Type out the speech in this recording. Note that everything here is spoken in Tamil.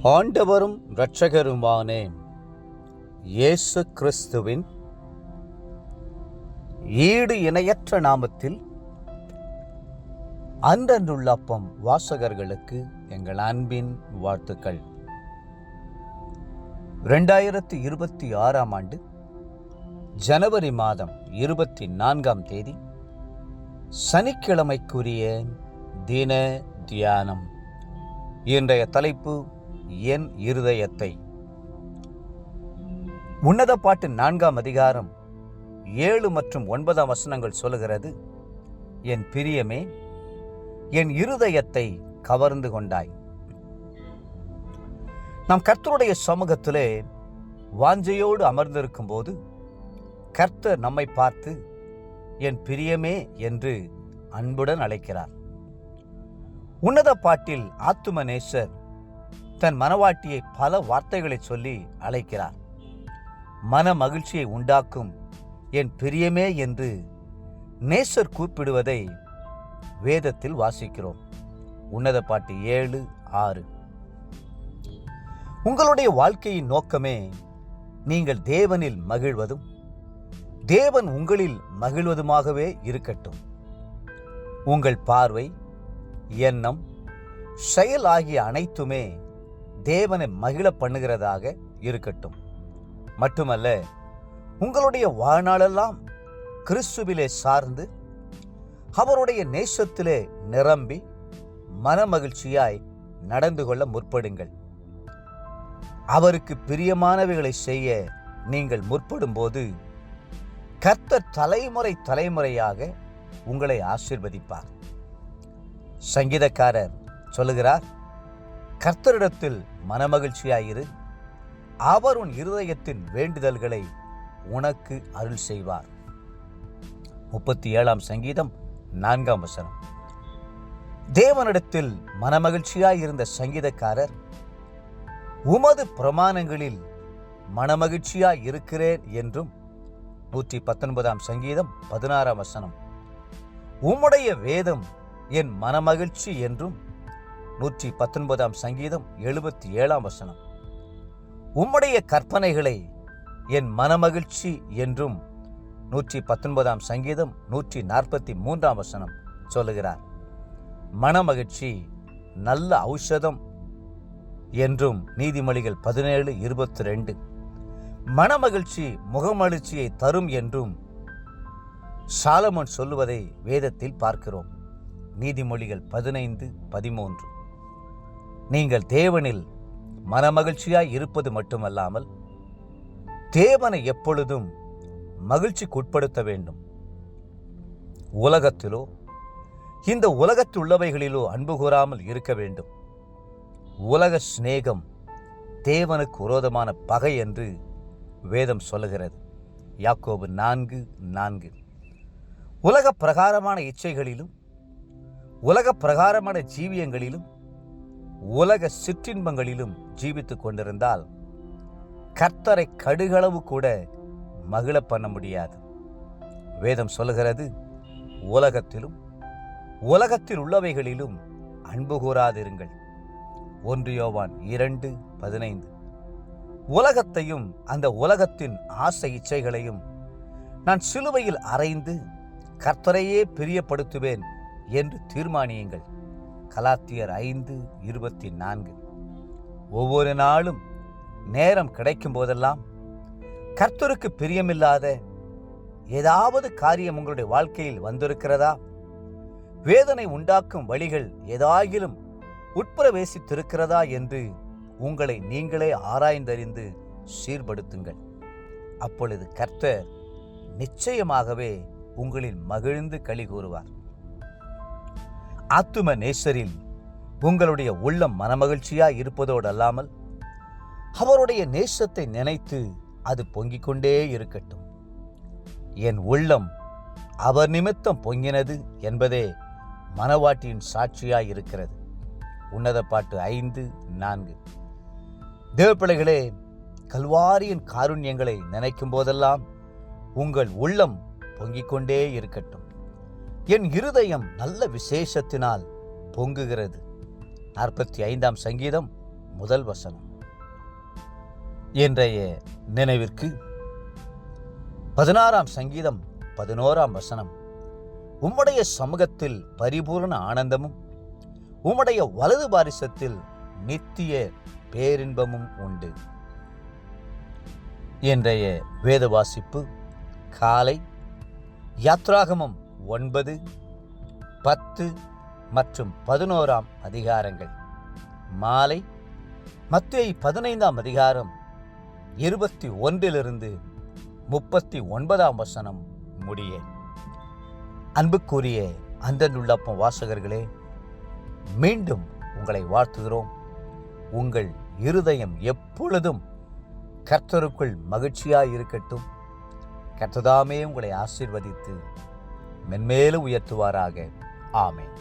ஆண்டவரும் இரட்சகருமான இயேசு கிறிஸ்துவின் ஈடு இணையற்ற நாமத்தில் அன்றன்றுள்ள அப்பம் வாசகர்களுக்கு எங்கள் அன்பின் வாழ்த்துக்கள். 2026 ஆண்டு ஜனவரி மாதம் 24 சனிக்கிழமைக்குரிய தின தியானம். இன்றைய தலைப்பு என் இருதயத்தை. உன்னத பாட்டு 4 அதிகாரம் 7 மற்றும் 9 வசனங்கள் சொல்லுகிறது, என் பிரியமே, என் இருதயத்தை கவர்ந்து கொண்டாய். நாம் கர்த்தருடைய சமூகத்திலே வாஞ்சையோடு அமர்ந்திருக்கும் போது கர்த்தர் நம்மை பார்த்து என் பிரியமே என்று அன்புடன் அழைக்கிறார். உன்னத பாட்டில் ஆத்தும நேசர் தன் மனவாட்டியை பல வார்த்தைகளை சொல்லி அழைக்கிறார். மன மகிழ்ச்சியை உண்டாக்கும் என் பிரியமே என்று நேசர் கூப்பிடுவதை வேதத்தில் வாசிக்கிறோம். உன்னத பாட்டு 7:6. உங்களுடைய வாழ்க்கையின் நோக்கமே நீங்கள் தேவனில் மகிழ்வதும் தேவன் உங்களில் மகிழ்வதுமாகவே இருக்கட்டும். உங்கள் பார்வை, எண்ணம், செயல் ஆகிய அனைத்துமே தேவனை மகிழ பண்ணுகிறதாக இருக்கட்டும். மட்டுமல்ல, உங்களுடைய வாழ்நாளெல்லாம் கிறிஸ்துவிலே சார்ந்து அவருடைய நேசத்திலே நிரம்பி மனமகிழ்ச்சியாய் நடந்து கொள்ள முற்படுங்கள். அவருக்கு பிரியமானவைகளை செய்ய நீங்கள் முற்படும் போது கர்த்தர் தலைமுறை தலைமுறையாக உங்களை ஆசீர்வதிப்பார். சங்கீதக்காரர் சொல்லுகிறார், கர்த்தரிடத்தில் மனமகிழ்ச்சியாயிரு, அவர் உன் இருதயத்தின் வேண்டுதல்களை உனக்கு அருள் செய்வார். 37 சங்கீதம் 4 வசனம். தேவனிடத்தில் மனமகிழ்ச்சியாயிருந்த சங்கீதக்காரர், உமது பிரமாணங்களில் மனமகிழ்ச்சியாய் இருக்கிறேன் என்றும் 119 சங்கீதம் 16 வசனம். உம்முடைய வேதம் என் மனமகிழ்ச்சி என்றும் 119 சங்கீதம் 77 வசனம். உம்முடைய கற்பனைகளை என் மனமகிழ்ச்சி என்றும் 119 சங்கீதம் 143 வசனம் சொல்லுகிறார். மனமகிழ்ச்சி நல்ல ஔஷதம் என்றும் நீதிமொழிகள் 17:22. மனமகிழ்ச்சி முகமகிழ்ச்சியை தரும் என்றும் சாலமோன் சொல்லுவதை வேதத்தில் பார்க்கிறோம். நீதிமொழிகள் 15:13. நீங்கள் தேவனில் மனமகிழ்ச்சியாய் இருப்பது மட்டுமல்லாமல் தேவனை எப்பொழுதும் மகிழ்ச்சிக்குட்படுத்த வேண்டும். உலகத்திலோ இந்த உலகத்தில் உள்ளவைகளிலோ அன்பு கூறாமல் இருக்க வேண்டும். உலக சிநேகம் தேவனுக்கு விரோதமான பகை என்று வேதம் சொல்லுகிறது. யாக்கோபு 4:4. உலக பிரகாரமான இச்சைகளிலும் உலக பிரகாரமான ஜீவியங்களிலும் உலக சிற்றின்பங்களிலும் ஜீவித்துக் கொண்டிருந்தால் கர்த்தரை கடுகளவு கூட மகிழ பண்ண முடியாது. வேதம் சொல்லுகிறது, உலகத்திலும் உலகத்தில் உள்ளவைகளிலும் அன்பு கூறாதிருங்கள். 1 யோவான் 2:15. உலகத்தையும் அந்த உலகத்தின் ஆசை இச்சைகளையும் நான் சிலுவையில் அறைந்து கர்த்தரையே பிரியப்படுத்துவேன் என்று தீர்மானியுங்கள். கலாத்தியர் 5:24. ஒவ்வொரு நாளும் நேரம் கிடைக்கும் போதெல்லாம் கர்த்தருக்கு பிரியமில்லாத ஏதாவது காரியம் உங்களுடைய வாழ்க்கையில் வந்திருக்கிறதா? வேதனை உண்டாக்கும் வழிகள் ஏதாயிலும் உட்பிரவேசித்திருக்கிறதா என்று உங்களை நீங்களே ஆராய்ந்தறிந்து சீர்படுத்துங்கள். அப்பொழுது கர்த்தர் நிச்சயமாகவே உங்களில் மகிழ்ந்து களி கூறுவார். ஆத்தும நேசரில் உங்களுடைய உள்ளம் மனமகிழ்ச்சியாய் இருப்பதோடு அல்லாமல் அவருடைய நேசத்தை நினைத்து அது பொங்கிக் கொண்டே இருக்கட்டும். என் உள்ளம் அவர் நிமித்தம் பொங்கினது என்பதே மனவாட்டியின் சாட்சியாய் இருக்கிறது. உன்னத பாட்டு 5:4. தேவப்பிள்ளைகளே, கல்வாரியின் காருண்யங்களை நினைக்கும் போதெல்லாம் உங்கள் உள்ளம் பொங்கிக் கொண்டே இருக்கட்டும். என் இருதயம் நல்ல விசேஷத்தினால் பொங்குகிறது. 45 சங்கீதம் முதல் வசனம். இன்றைய நினைவிற்கு 16ஆம் சங்கீதம் 11ஆம் வசனம். உம்முடைய சமூகத்தில் பரிபூரண ஆனந்தமும் உம்முடைய வலது பாரிசத்தில் நித்திய பேரின்பமும் உண்டு. இன்றைய வேத வாசிப்பு காலை யாத்ராகமம் 9, 10 மற்றும் 11ஆம் அதிகாரங்கள். மாலை மத்தேயு 15ஆம் அதிகாரம் 21 39ஆம் வசனம் முடிய. அன்புக்குரிய அந்தனுள்ளப்பம் வாசகர்களே, மீண்டும் உங்களை வாழ்த்துகிறோம். உங்கள் இருதயம் எப்பொழுதும் கர்த்தருக்குள் மகிழ்ச்சியாய் இருக்கட்டும். கர்த்ததாமே உங்களை ஆசீர்வதித்து மென்மேலும் உயர்த்துவாராக. ஆமென்.